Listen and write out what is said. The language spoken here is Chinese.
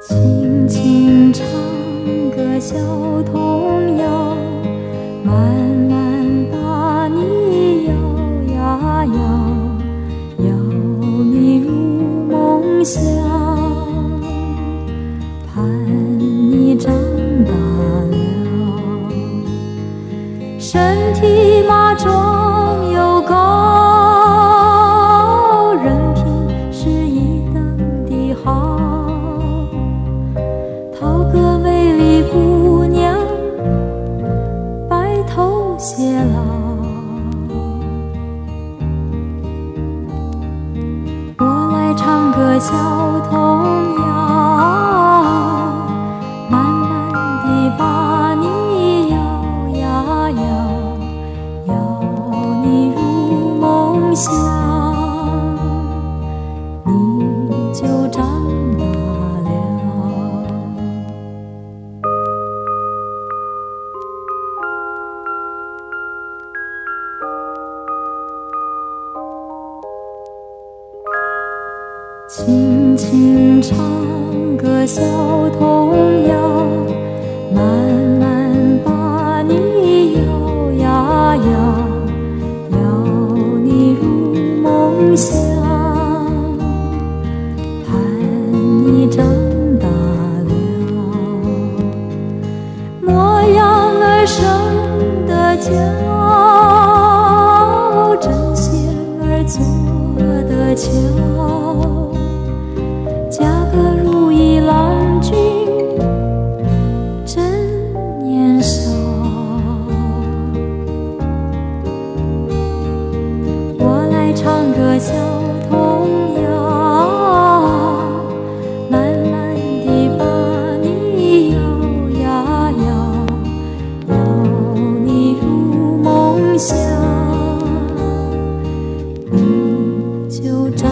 轻轻唱个小童谣，慢慢把你摇呀摇，摇你入梦乡，盼你长大了，身体马壮又高，人品是一等的好，讨个美丽姑娘，白头偕老。我来唱个小童谣，慢慢地把你摇呀摇，摇你入梦乡，你就长大了。轻轻唱个小童谣，慢慢把你摇呀摇，摇你入梦乡，盼你长大了，模样儿生得娇，针线儿做得巧，嫁个如意郎君真年少。我来唱个小童谣，慢慢地把你摇呀摇，摇你入梦乡，你就长